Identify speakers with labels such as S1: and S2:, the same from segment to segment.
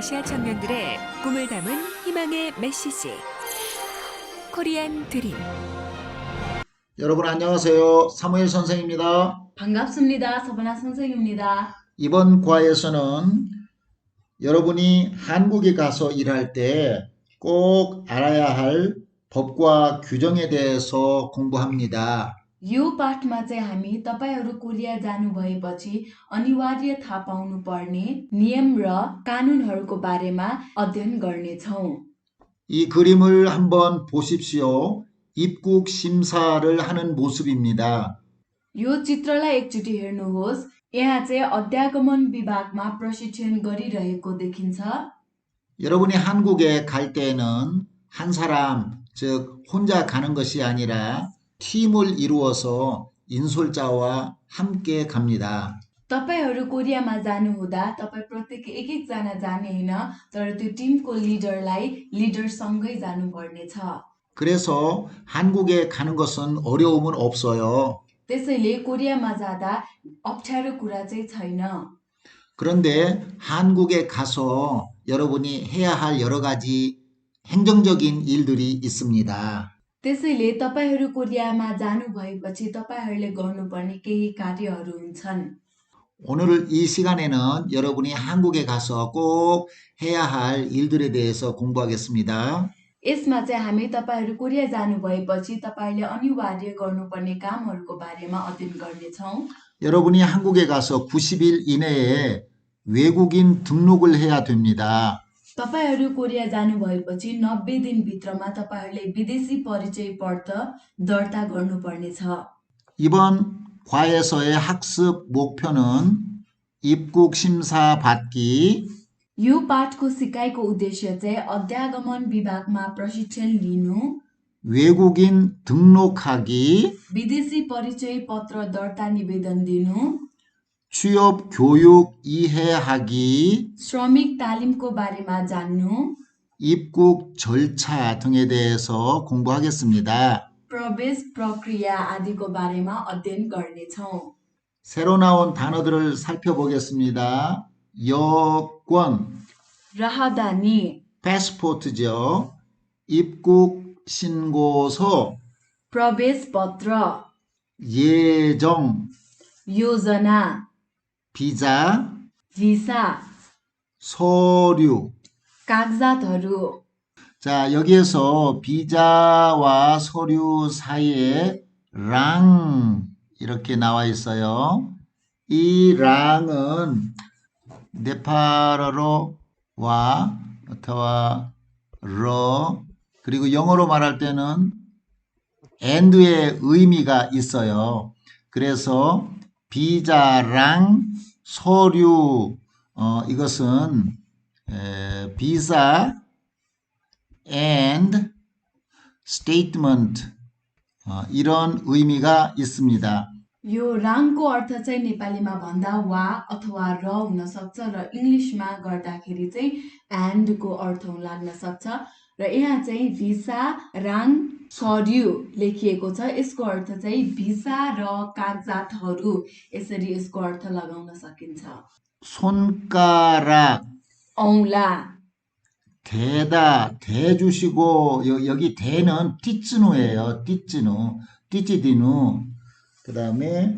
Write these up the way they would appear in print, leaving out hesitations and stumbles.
S1: 아시아 청년들의 꿈을 담은 희망의 메시지 코리안 드림.
S2: 여러분 안녕하세요. 사무엘 선생입니다.
S3: 반갑습니다. 서바나 선생입니다.
S2: 이번 과에서는 여러분이 한국에 가서 일할 때 꼭 알아야 할 법과 규정에 대해서 공부합니다.
S3: यो पाठमा चाहिँ हामी तपाईहरू कोरिया जानुभएपछि अनिवार्य थाहा पाउनुपर्ने नियम र कानुनहरूको बारेमा अध्ययन गर्नेछौँ।
S2: 이 그림을 한번 보십시오. 입국 심사를 하는 모습입니다.
S3: यो चित्रलाई एकचोटि हेर्नुहोस्। यहाँ चाहिँ अध्यागमन विभागमा प्रशिक्षण गरिरहेको देखिन्छ।
S2: 여러분이 한국에 갈 때는 한 사람, 즉 혼자 가는 것이 아니라 팀을 이루어서 인솔자와 함께 갑니다.
S3: तपाईहरू कोरियामा जानुहुँदा तपाईँ प्रत्येक एक एकजना जाने होइन, तर त्यो टिमको लिडरसँगै जानुपर्नेछ।
S2: 그래서 한국에 가는 것은 어려움은 없어요.
S3: त्यसैले कोरियामा जाँदा अप्ठ्यारो कुरा चाहिँ छैन।
S2: 그런데 한국에 가서 여러분이 해야 할 여러 가지 행정적인 일들이 있습니다.
S3: त्यसैले तपाईहरू कोरियामा जानुभएपछि तपाईहरूले गर्नुपर्ने केही कार्यहरू हुन्छन्।
S2: 오늘 이 시간에는 여러분이 한국에 가서 꼭 해야 할 일들에 대해서 공부하겠습니다.
S3: यसमा चाहिँ हामी तपाईहरू कोरिया जानुभएपछि तपाईहरूले अनिवार्य गर्नुपर्ने कामहरूको बारेमा अध्ययन गर्नेछौँ।
S2: 여러분이 한국에 가서 90일 이내에 외국인 등록을 해야 됩니다.
S3: तपाईहरू कोरिया जानुभएपछि 90 दिनभित्रमा तपाईहरूले विदेशी परिचय पत्र दर्ता गर्नुपर्नेछ।
S2: 이번 과에서의 학습 목표는 입국 심사 받기,
S3: यो पाठको सिकाइको उद्देश्य चाहिँ अध्यागमन विभागमा प्रशिक्षण लिनु,
S2: 외국인 등록하기,
S3: विदेशी परिचय पत्र दर्ता निवेदन दिनु,
S2: 취업 교육 이해하기,
S3: श्रमिक तालिमको बारेमा जान्नु,
S2: 입국 절차 등에 대해서 공부하겠습니다.
S3: प्रवेश प्रक्रिया आदिको बारेमा अध्ययन गर्नेछौँ।
S2: 새로 나온 단어들을 살펴보겠습니다. 여권,
S3: राहदानी,
S2: 패스포트죠. 입국 신고서,
S3: प्रवेश पत्र,
S2: 예정,
S3: योजना,
S2: 비자,
S3: भिसा,
S2: 서류.
S3: कागजातहरू।
S2: 자, 여기에서 비자와 서류 사이에 랑 이렇게 나와 있어요. 이 랑은 네팔어로와 어터와 러 그리고 영어로 말할 때는 and의 의미가 있어요. 그래서 비자랑 서류 이것은 비자 and statement 이런 의미가 있습니다.
S3: यो राङको अर्थ चाहिँ नेपालीमा भन्दा वा अथवा र हुन सक्छ र इङ्ग्लिसमा गर्दाखेरि चाहिँ एन्डको अर्थ लाग्न सक्छ र यहाँ चाहिँ भिसा राङ सऱ्यु लेखिएको छ। यसको अर्थ चाहिँ भिसा र कागजातहरू, यसरी यसको अर्थ लगाउन सकिन्छ।
S2: 손가락
S3: औंला,
S2: 대다 대 주시고 여기 대는 띠찌누예요. 띠찌디누 그 다음에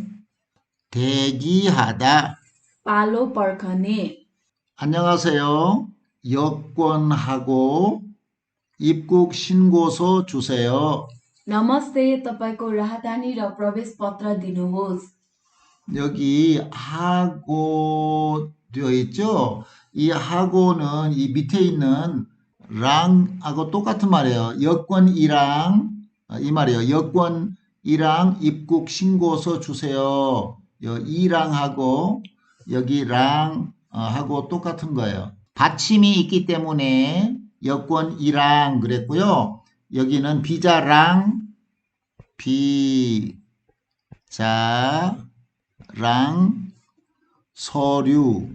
S2: 대기하다.
S3: पालो पर्खने।
S2: 안녕하세요. 여권하고 입국 신고서 주세요.
S3: नमस्ते, तपाईको राहदानी र प्रवेश पत्र दिनुहोस्।
S2: 여기 하고 되어 있죠? 이 하고는 이 밑에 있는 랑하고 똑같은 말이에요. 여권이랑 이 말이에요. 여권이랑 입국 신고서 주세요. 이랑하고 여기 랑하고 똑같은 거예요. 받침이 있기 때문에 여권이랑 그랬고요. 여기는 비자랑 서류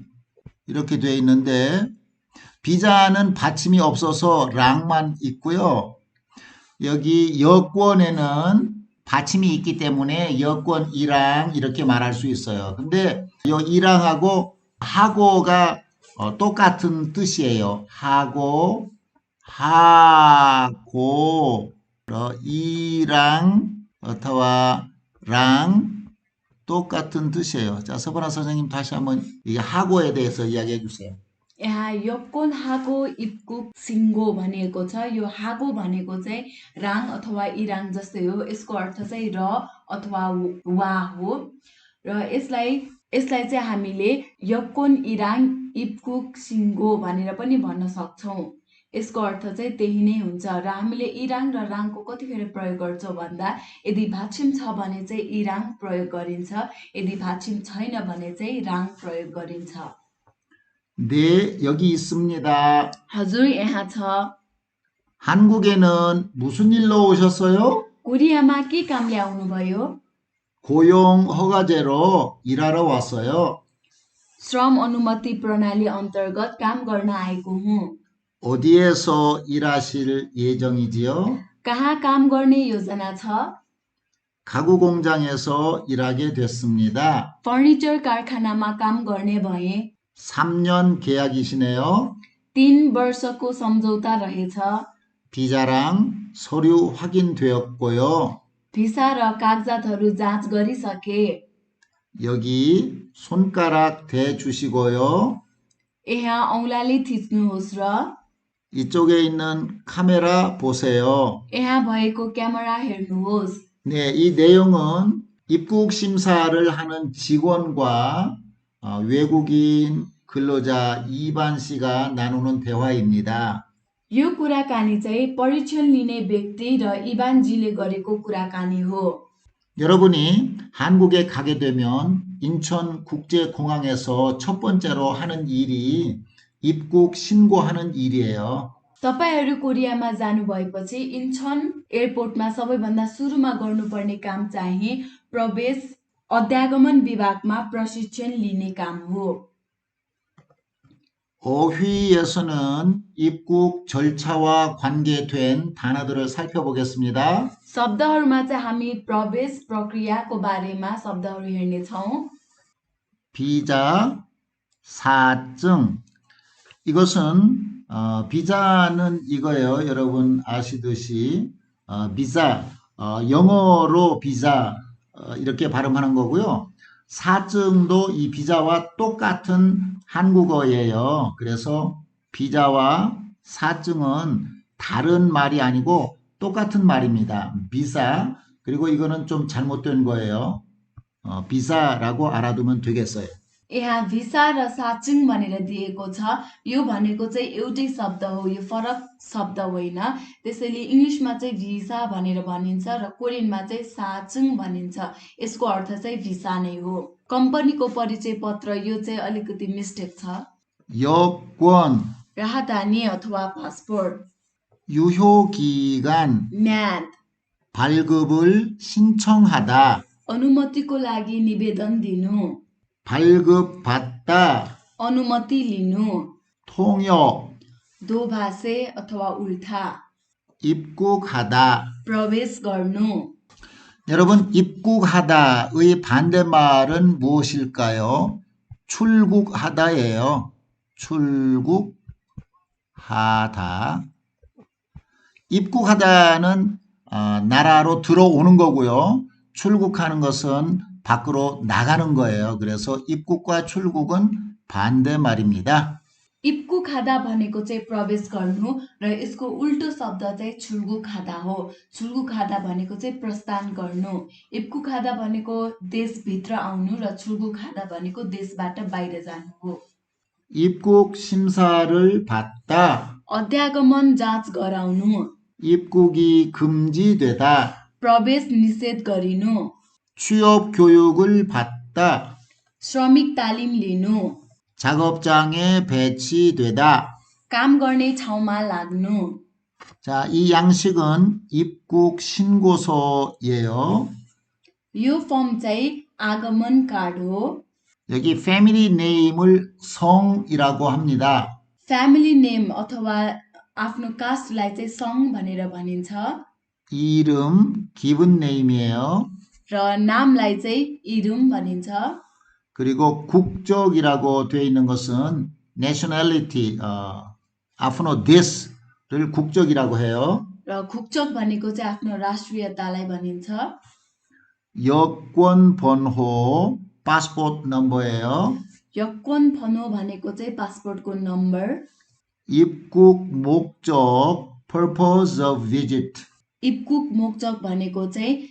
S2: 이렇게 되어 있는데 비자는 받침이 없어서 랑만 있고요. 여기 여권에는 받침이 있기 때문에 여권이랑 이렇게 말할 수 있어요. 근데 이 이랑하고 하고가 똑같은 뜻이에요. 하고, 이랑, 어터와 랑 똑같은 뜻이에요. 자, 서보나 선생님 다시 한번 이 하고에 대해서 이야기해 주세요.
S3: यहाँ यपकोन हागो इपकुक सिङ्गो भनिएको छ। यो हागो भनेको चाहिँ राङ अथवा इराङ जस्तै हो। यसको अर्थ चाहिँ र अथवा वा हो र यसलाई चाहिँ हामीले यपकोन इराङ इपकुक सिङ्गो भनेर पनि भन्न सक्छौँ। यसको अर्थ चाहिँ त्यही नै हुन्छ र हामीले इराङ र राङको कतिखेर प्रयोग गर्छौँ भन्दा यदि भाषिम छ भने चाहिँ इराङ प्रयोग गरिन्छ, यदि भाषिम छैन भने चाहिँ राङ प्रयोग गरिन्छ।
S2: 네, 여기 있습니다.
S3: हजुर यहाँ छ।
S2: 한국에는 무슨 일로 오셨어요?
S3: कोरियामा के कामले आउनुभयो?
S2: 고용 허가제로 일하러 왔어요.
S3: श्रम अनुमति प्रणाली अन्तर्गत काम गर्न आएको हुँ।
S2: 어디에서 일하실 예정이지요?
S3: कहाँ काम गर्ने योजना छ?
S2: 가구 공장에서 일하게 됐습니다.
S3: फर्निचर कारखानामा काम गर्ने भए।
S2: 3년 계약이시네요.
S3: 3 वर्षको सम्झौता रहेछ।
S2: 비자랑 서류 확인되었고요.
S3: भिसा र कागजातहरू जाँच गरिसके।
S2: 여기 손가락 대주시고요.
S3: यहाँ औँलाले थिच्नुहोस् र
S2: 이쪽에 있는 카메라 보세요.
S3: यहाँ भएको क्यामेरा हेर्नुहोस्।
S2: 네, 이 내용은 입국 심사를 하는 직원과 외국인 근로자 이반 씨가 나누는 대화입니다.
S3: यो कुराकानी चाहिँ परीक्षण लिने व्यक्ति र इबानजीले गरेको कुराकानी हो।
S2: 여러분이 한국에 가게 되면 인천국제공항에서 첫 번째로 하는 일이 입국 신고하는 일이에요.
S3: तपाईहरू कोरियामा जानुभएपछि इन्चन एयरपोर्टमा सबैभन्दा सुरुमा गर्नुपर्ने काम चाहिँ प्रवेश अध्यागमन विभागमा प्रशिक्षण लिने काम हो।
S2: 어휘에서는 입국 절차와 관계된 단어들을 살펴보겠습니다.
S3: शब्दहरूमा चाहिँ हामी प्रवेश प्रक्रियाको बारेमा शब्दहरू हेर्नेछौँ।
S2: 비자, 사증. 이것은 비자는 이거예요. 여러분 아시듯이 비자, 영어로 비자 이렇게 발음하는 거고요. 사증도 이 비자와 똑같은 한국어예요. 그래서 비자와 사증은 다른 말이 아니고 똑같은 말입니다. 비자, 그리고 이거는 좀 잘못된 거예요. 비자라고 알아두면 되겠어요.
S3: यहाँ भिसा र साचिङ भनेर दिएको छ। यो भनेको चाहिँ एउटै शब्द हो, यो फरक शब्द होइन। त्यसैले इङ्ग्लिसमा चाहिँ भिसा भनेर भनिन्छ र कोरियनमा चाहिँ साचिङ भनिन्छ। यसको अर्थ चाहिँ भिसा नै हो। कम्पनीको परिचय पत्र यो चाहिँ अलिकति मिस्टेक छ।
S2: 여권,
S3: राहदानी अथवा पासपोर्ट।
S2: 유효기간,
S3: म्याद,
S2: 발급을 신청하다,
S3: अनुमतिको लागि निवेदन दिनु,
S2: 발급받다,
S3: अनुमति लिनु,
S2: 통역,
S3: दोभाषे अथवा उल्था,
S2: 입국하다.
S3: प्रवेश गर्नु।
S2: 여러분, 입국하다의 반대말은 무엇일까요? 출국하다예요. 출국하다. 입국하다는 나라로 들어오는 거고요. 출국하는 것은 밖으로 나가는 거예요. 그래서 입국과 출국은 반대말입니다.
S3: 입국하다 भनेको चाहिँ प्रवेश गर्नु र यसको उल्टो शब्द चाहिँ छुल्गुखादा हो। छुल्गुखादा भनेको चाहिँ प्रस्थान गर्नु। इब्कुखादा भनेको देशभित्र आउनु र छुल्गुखादा भनेको देशबाट बाहिर जानु हो।
S2: 입국 심사를 받다.
S3: अध्यागमन जाँच गराउनु।
S2: 입국이 금지되다.
S3: प्रवेश निषेध गरिनु।
S2: 취업 교육을 받다.
S3: श्रमिक तालिम लिनु।
S2: 작업장에 배치되다.
S3: काम गर्ने ठाउँमा लाग्नु।
S2: 자, 이 양식은 입국 신고서예요.
S3: यो फर्म चाहिँ आगमन कार्ड हो।
S2: 여기 패밀리 네임을 성이라고 합니다.
S3: फ्यामिली नेम अथवा आफ्नो कास्टलाई चाहिँ सङ भनेर भनिन्छ
S2: 이름 기분 네임이에요.
S3: र नामलाई चाहिँ इरुम भनिन्छ।
S2: 그리고 국적이라고 되어 있는 것은 nationality, आफ्नो देश를 국적이라고 해요.
S3: र 국적 भनेको चाहिँ आफ्नो राष्ट्रियतालाई भनिन्छ।
S2: 여권 번호, passport number예요.
S3: यक्वन फनो भनेको चाहिँ पासपोर्टको नम्बर।
S2: 입국 목적, purpose of visit.
S3: इब्कुक मोक्चक भनेको चाहिँ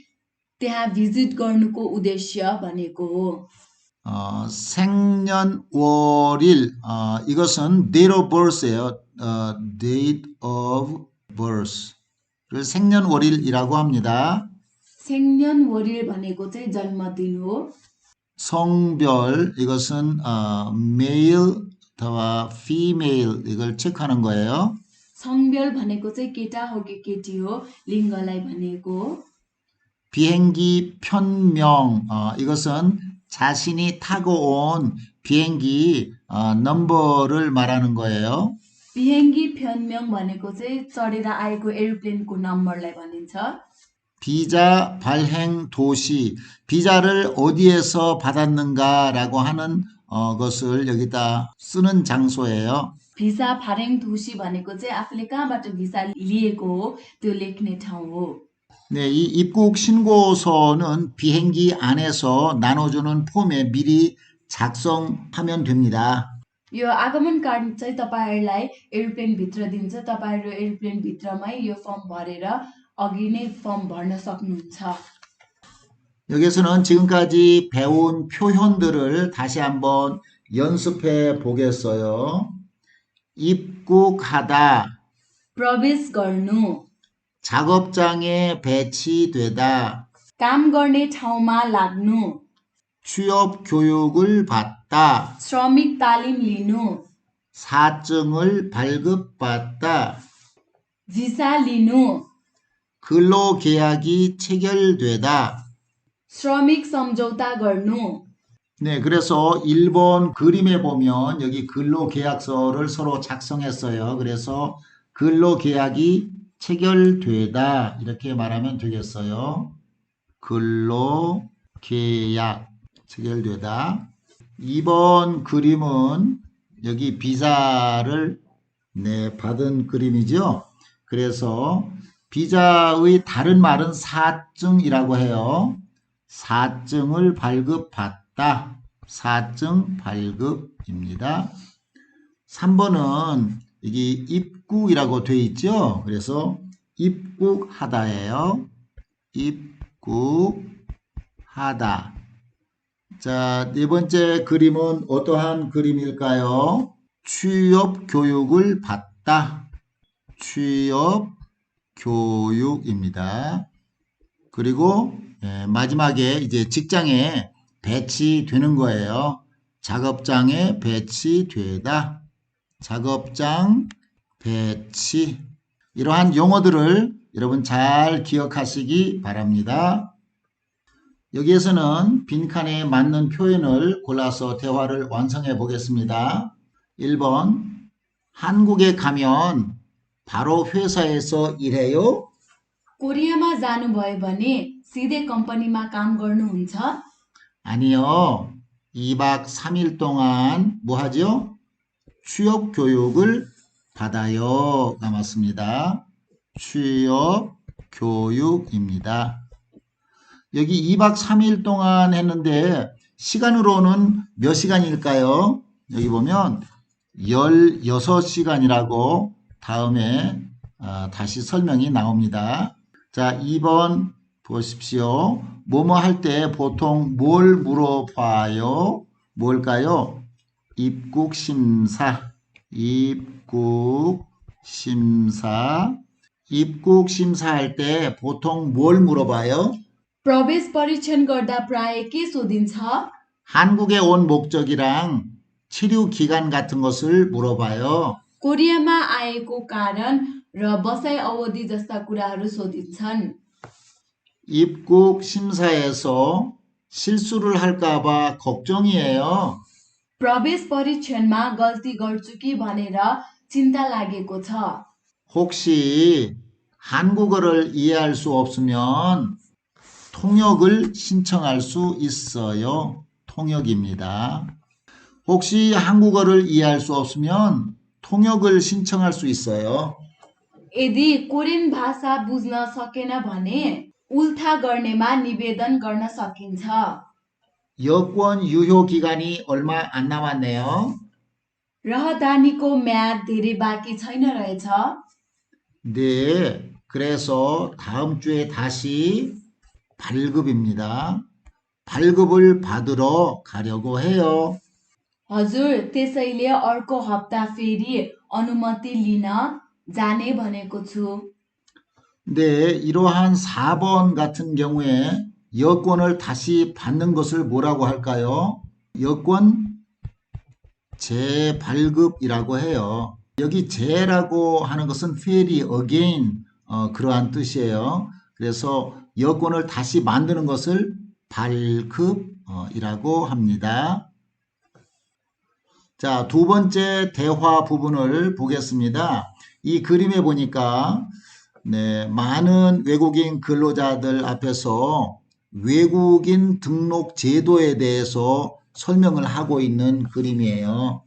S3: त्यहाँ भिजिट गर्नुको उद्देश्य भनेको हो।
S2: 생년월일, 이것은 date of birth예요. date of birth를 생년월일이라고 합니다.
S3: 생년월일 भनेको चाहिँ जन्मदिन हो।
S2: 성별, 이것은 male अथवा female 이걸 체크하는 거예요.
S3: 성별 भनेको चाहिँ केटा हो कि केटी हो, लिङ्गलाई भनेको।
S2: 비행기 편명, 이것은 자신이 타고 온 비행기 넘버를 말하는 거예요.
S3: बिहेङ्गी फ्योन्म्योङ भनेको चाहिँ चढेर आएको एरोप्लेनको नम्बरलाई भनिन्छ।
S2: 비자 발행 도시, 비자를 어디에서 받았는가라고 하는 것을 여기다 쓰는 장소예요.
S3: भिसा फारेङ ढुसी भनेको चाहिँ आफूले कहाँबाट भिसा लिएको हो त्यो लेख्ने ठाउँ हो।
S2: 네, 이 입국 신고서는 비행기 안에서 나눠주는 폼에 미리 작성하면 됩니다.
S3: यो आगमन कार्ड चाहिँ तपाईहरुलाई एरोप्लेन भित्र दिन्छ। तपाईहरु एरोप्लेन भित्रमै यो फर्म भरेर अघि नै फर्म भर्न सक्नुहुन्छ।
S2: 여기서는 지금까지 배운 표현들을 다시 한번 연습해 보겠어요. 입국하다,
S3: प्रवेश गर्नु,
S2: 작업장에 배치되다,
S3: काम गर्ने ठाउँमा लाग्नु,
S2: 취업 교육을 받다,
S3: श्रमिक तालिम लिनु,
S2: 사증을 발급받다,
S3: भिसा लिनु,
S2: 근로계약이 체결되다.
S3: श्रमिक सम्झौता गर्नु।
S2: 네, 그래서 1번 그림에 보면 여기 근로계약서를 서로 작성했어요. 그래서 근로계약이 체결되다 이렇게 말하면 되겠어요. 근로계약 체결되다. 2번 그림은 여기 비자를 받은 그림이죠. 그래서 비자의 다른 말은 사증이라고 해요. 사증을 발급받다. 사증 발급입니다. 3번은 여기 입국이라고 돼 있죠. 그래서 입국하다예요. 입국하다. 자, 네 번째 그림은 어떠한 그림일까요? 취업 교육을 받다. 취업 교육입니다. 그리고 마지막에 이제 직장에 배치되는 거예요. 작업장에 배치되다. 작업장 배치. 이러한 용어들을 여러분 잘 기억하시기 바랍니다. 여기에서는 빈칸에 맞는 표현을 골라서 대화를 완성해 보겠습니다. 1번, 한국에 가면 바로 회사에서 일해요?
S3: कोरियामा जानुभयो भने सिधै कम्पनीमा काम गर्नुहुन्छ?
S2: 아니요. 2박 3일 동안 뭐 하죠? 취업 교육을 받아요. 남았습니다. 취업 교육입니다. 여기 2박 3일 동안 했는데 시간으로는 몇 시간일까요? 여기 보면 16시간이라고 다음에 다시 설명이 나옵니다. 자, 2번 보십시오. 뭐뭐 할 때 보통 뭘 물어봐요? 뭘까요? 입국심사. 입국심사. 입국심사할 때 보통 뭘 물어봐요?
S3: प्रवेश परीक्षण गर्दा प्राय के सोधिन्छ?
S2: 한국에 온 목적이랑 치료 기간 같은 것을 물어봐요.
S3: कोरियामा आएको कारण र बसाइ अवधि जस्ता कुराहरू सोधिन्छन्।
S2: 입국 심사에서 실수를 할까봐 걱정이에요.
S3: प्रवेश परीक्षणमा गल्ती गर्छु कि भनेर चिन्ता लागेको छ।
S2: 혹시 한국어를 이해할 수 없으면 통역을 신청할 수 있어요. 통역입니다. 혹시 한국어를 이해할 수 없으면 통역을 신청할 수 있어요.
S3: यदि कोरियन भाषा बुझ्न सकेन भने उल्था गर्नेमा निवेदन गर्न सकिन्छ।
S2: 여권 유효 기간이 얼마 안 남았네요.
S3: रहदानीको म्याद धेरै बाँकी छैन रहेछ।
S2: 네, 그래서 다음 주에 다시 발급입니다. 발급을 받으러 가려고 해요.
S3: हजुर, त्यसैले अर्को हप्ता फेरि अनुमति लिन जाने भनेको छु।
S2: 네, 이러한 4번 같은 경우에 여권을 다시 받는 것을 뭐라고 할까요? 여권 재발급이라고 해요. 여기 재라고 하는 것은 fairly again 그러한 뜻이에요. 그래서 여권을 다시 만드는 것을 발급이라고 합니다. 자, 두 번째 대화 부분을 보겠습니다. 이 그림에 보니까 네, 많은 외국인 근로자들 앞에서 외국인 등록 제도에 대해서 설명을 하고 있는 그림이에요.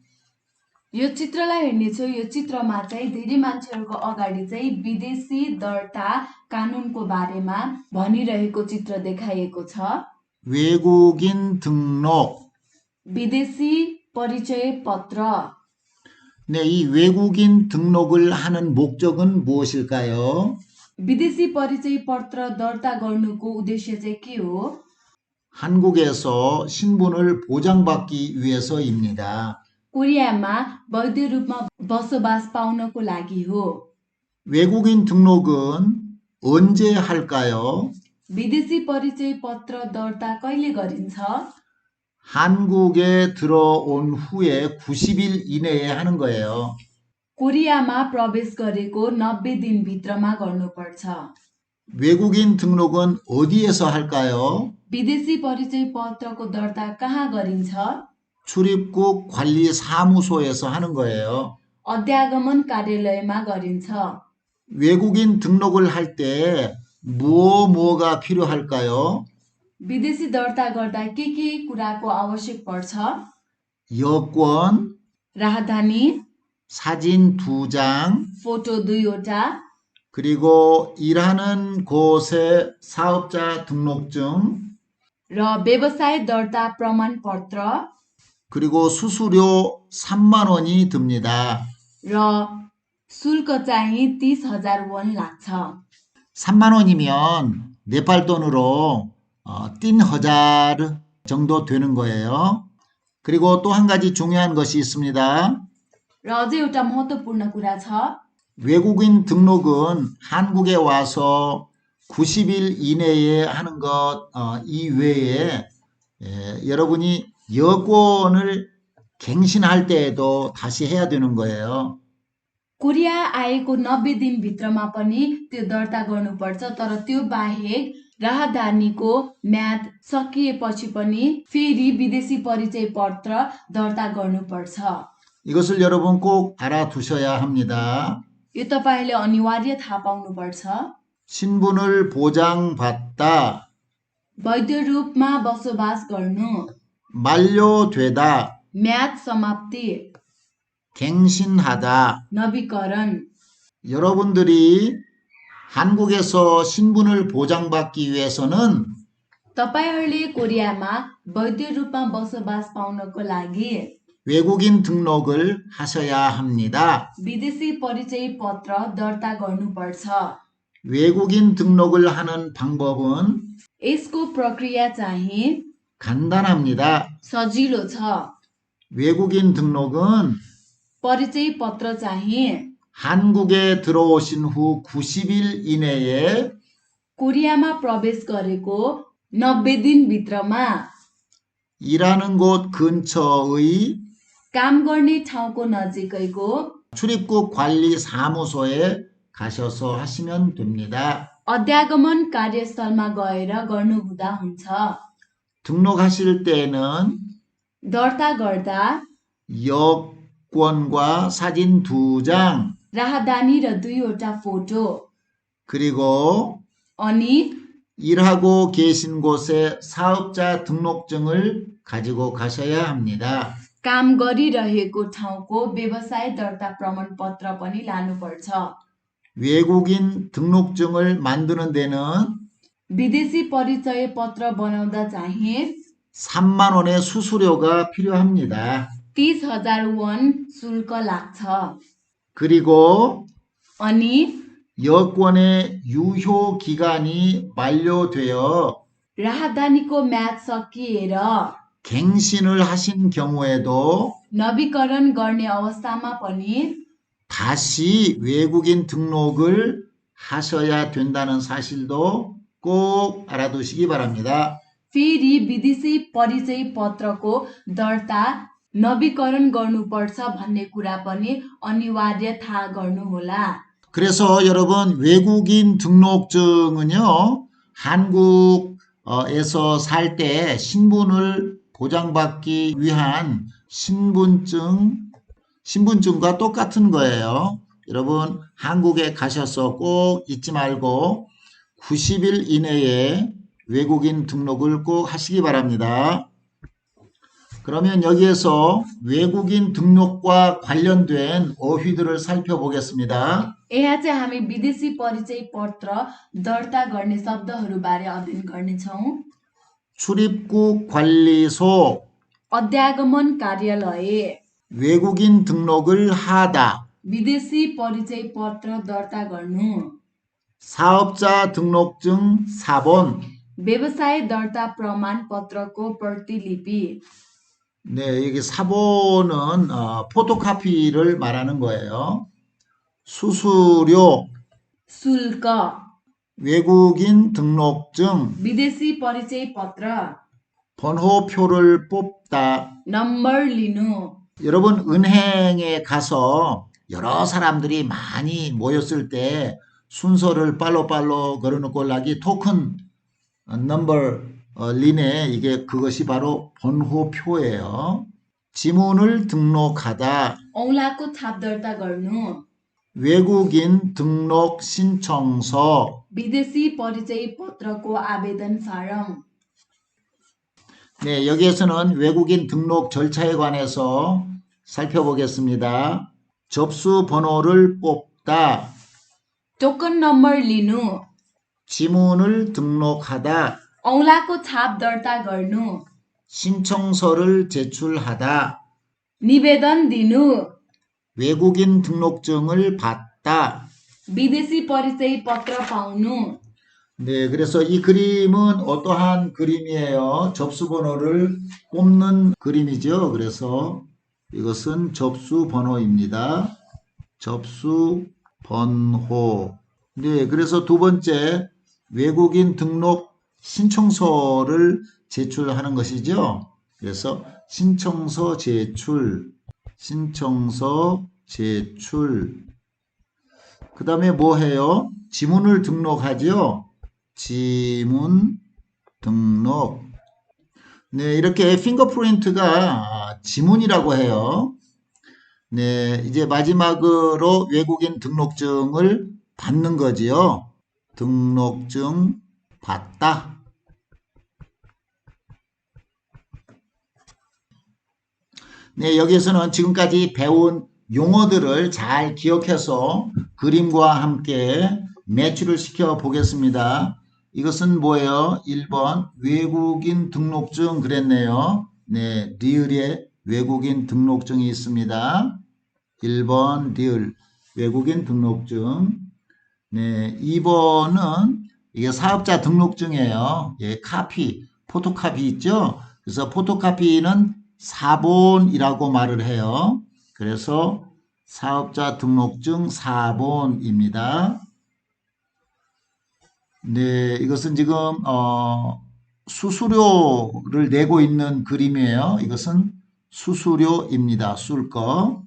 S3: यो चित्रलाई हेर्नेछौँ। यो चित्रमा चाहिँ धेरै मान्छेहरूको अगाडि चाहिँ विदेशी दर्ता कानुनको बारेमा भनिरहेको चित्र देखाइएको छ।
S2: 외국인 등록.
S3: विदेशी परिचय पत्र।
S2: 네, 이 외국인 등록을 하는 목적은 무엇일까요?
S3: विदेशी परिचय पत्र दर्ता गर्नुको उद्देश्य चाहिँ के हो?
S2: 한국에서 신분을 보장받기 위해서입니다.
S3: कोरियामा वैध रूपमा बसोबास पाउनको लागि हो।
S2: 외국인 등록은 언제 할까요?
S3: विदेशी परिचय पत्र दर्ता कहिले गरिन्छ?
S2: 한국에 들어온 후에 90일 이내에 하는 거예요.
S3: कोरियामा प्रवेश गरेको 90 दिनभित्रमा गर्नुपर्छ।
S2: 외국인 등록은 어디에서 할까요?
S3: विदेशी परिचय पत्रको दर्ता कहाँ गरिन्छ?
S2: 출입국 관리 사무소에서 하는 거예요.
S3: अध्यागमन कार्यालयमा गरिन्छ।
S2: 외국인 등록을 할 때 뭐가 필요할까요?
S3: विदेशी दर्ता गर्दा के कुराको आवश्यक पर्छ?
S2: 여권,
S3: राहदानी,
S2: 사진 2장,
S3: फोटो 2वटा,
S2: 그리고 일하는 곳의 사업자 등록증,
S3: र व्यवसाय दर्ता प्रमाणपत्र,
S2: 그리고 수수료 3만 원이 듭니다.
S3: र शुल्क चाहिँ 30,000 वन लाग्छ।
S2: 3만 원이면 네팔 돈으로 3,000 정도 되는 거예요. 그리고 또 한 가지 중요한 것이 있습니다.
S3: र अझै एउटा महत्त्वपूर्ण कुरा छ।
S2: 외국인 등록은 한국에 와서 90일 이내에 하는 것 이외에 여러분이 여권을 갱신할 때에도 다시 해야 되는 거예요.
S3: कोरिया आएको 90 दिनभित्रमा पनि त्यो दर्ता गर्नुपर्छ। तर त्यो बाहेक राहदानीको म्याद सकिएपछि पनि फेरि विदेशी परिचय पत्र दर्ता गर्नुपर्छ।
S2: 이것을 여러분 꼭 알아두셔야 합니다.
S3: यो तपाईले अनिवार्य थाहा पाउनुपर्छ।
S2: 신분을 보장받다,
S3: वैध रूपमा बसोबास गर्नु,
S2: 만료되다,
S3: म्याद समाप्ति,
S2: 갱신하다.
S3: नवीकरण।
S2: 여러분들이 한국에서 신분을 보장받기 위해서는
S3: तपाईहरूले कोरियामा वैध रूपमा बसोबास पाउनको लागि
S2: 외국인 등록을 하셔야 합니다.
S3: विदेशी परिचय पत्र दर्ता गर्नुपर्छ।
S2: 외국인 등록을 하는 방법은
S3: यसको प्रक्रिया चाहिँ
S2: 간단합니다.
S3: सजिलो छ।
S2: 외국인 등록은
S3: परिचय पत्र चाहिँ
S2: 한국에 들어오신 후 90일 이내에
S3: कोरियामा प्रवेश गरेको 90 दिनभित्रमा
S2: 일하는 곳 근처의
S3: काम गर्ने ठाउँको नजिकैको
S2: 출입국 관리 사무소에 가셔서 하시면 됩니다.
S3: अध्यागमन कार्यस्थलमा गएर गर्नुहुँदा हुन्छ।
S2: 등록하실 때에는
S3: दर्ता गर्दा
S2: 여권과 사진 2장
S3: राहदानी र 2वटा फोटो
S2: 그리고
S3: अनि
S2: 일하고 계신 곳에 사업자 등록증을 가지고 가셔야 합니다.
S3: काम गरिरहेको ठाउँको व्यवसाय दर्ता प्रमाणपत्र पनि लानुपर्छ।
S2: 외국인 등록증을 만드는 데는
S3: विदेशी परिचय पत्र बनाउँदा चाहिँ
S2: 3만 원의 수수료가 필요합니다.
S3: 30,000 वन शुल्क लाग्छ।
S2: 그리고
S3: अनि
S2: 여권의 유효 기간이 만료되어
S3: राहदानीको म्याद सकिएर
S2: 갱신을 하신 경우에도
S3: नवीकरण गर्ने अवस्थामा पनि
S2: 다시 외국인 등록을 하셔야 된다는 사실도 꼭 알아두시기 바랍니다.
S3: फेरि विदेशी परिचय पत्रको दर्ता नवीकरण गर्नुपर्छ भन्ने कुरा पनि अनिवार्य थाहा गर्नुहोला।
S2: 그래서 여러분 외국인 등록증은요, 한국에서 살 때 신분을 보장받기 위한 신분증과 똑같은 거예요. 여러분 한국에 가셔서 꼭 잊지 말고 90일 이내에 외국인 등록을 꼭 하시기 바랍니다. 그러면 여기에서 외국인 등록과 관련된 어휘들을 살펴보겠습니다.
S3: यहाँ चाहिँ हामी विदेशी परिचय पत्र दर्ता गर्ने शब्दहरूबारे अध्ययन गर्नेछौँ।
S2: 출입국 관리소,
S3: अध्यागमन कार्यालय,
S2: 외국인 등록을 하다,
S3: विदेशी परिचय पत्र दर्ता गर्नु,
S2: 사업자 등록증 사본.
S3: व्यवसाय दर्ता प्रमाण पत्रको प्रतिलिपि।
S2: 네, 여기 사본은 포토카피를 말하는 거예요. 수수료,
S3: शुल्क,
S2: 외국인 등록증,
S3: विदेशी परिचय पत्र,
S2: 번호표를 뽑다.
S3: नम्बर लिनु।
S2: 여러분 은행에 가서 여러 사람들이 많이 모였을 때 순서를 빨로빨로 걸어놓고 나기 토큰 넘버 리네, 이게 그것이 바로 번호표예요. 지문을 등록하다,
S3: औँलाको छाप दर्ता गर्नु,
S2: 외국인 등록 신청서.
S3: विदेशी परिचय पत्रको आवेदन फारम।
S2: 네, 여기에서는 외국인 등록 절차에 관해서 살펴보겠습니다. 접수 번호를 뽑다,
S3: टोकन नम्बर लिनु,
S2: 지문을 등록하다,
S3: औँलाको छाप दर्ता गर्नु,
S2: 신청서를 제출하다,
S3: निवेदन दिनु,
S2: 외국인 등록증을 받다.
S3: विदेशी परिचय पत्र पाउनु।
S2: 네, 그래서 이 그림은 어떠한 그림이에요? 접수번호를 뽑는 그림이죠. 그래서 이것은 접수번호입니다. 접수번호. 네, 그래서 두 번째, 외국인 등록 신청서를 제출하는 것이죠. 그래서 신청서 제출. 그 다음에 뭐 해요? 지문을 등록하죠. 지문 등록. 네, 이렇게 핑거프린트가 지문이라고 해요. 네, 이제 마지막으로 외국인 등록증을 받는 거지요. 등록증 받다. 네, 여기에서는 지금까지 배운 용어들을 잘 기억해서 그림과 함께 매치를 시켜 보겠습니다. 이것은 뭐예요? 1번 외국인 등록증 그랬네요. 네, 리을에 외국인 등록증이 있습니다. 1번 리을 외국인 등록증. 네, 2번은 이게 사업자 등록증이에요. 예, 카피, 포토카피 있죠? 그래서 포토카피는 사본이라고 말을 해요. 그래서 사업자 등록증 사본입니다. 네, 이것은 지금 수수료를 내고 있는 그림이에요. 이것은 수수료입니다. 술거.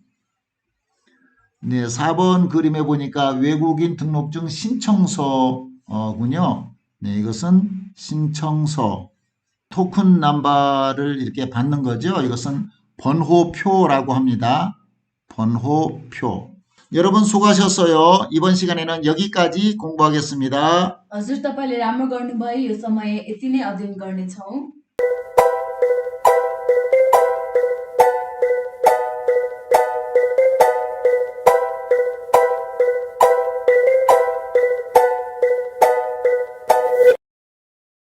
S2: 네, 4번 그림에 보니까 외국인 등록증 신청서군요. 네, 이것은 신청서. 토큰 넘버를 이렇게 받는 거죠. 이것은 번호표라고 합니다. 번호표. 여러분 수고하셨어요. 이번 시간에는 여기까지 공부하겠습니다.
S3: हजुर, तपाईँले राम्रो गर्नुभयो। यो समय यति नै अध्ययन गर्नेछौँ।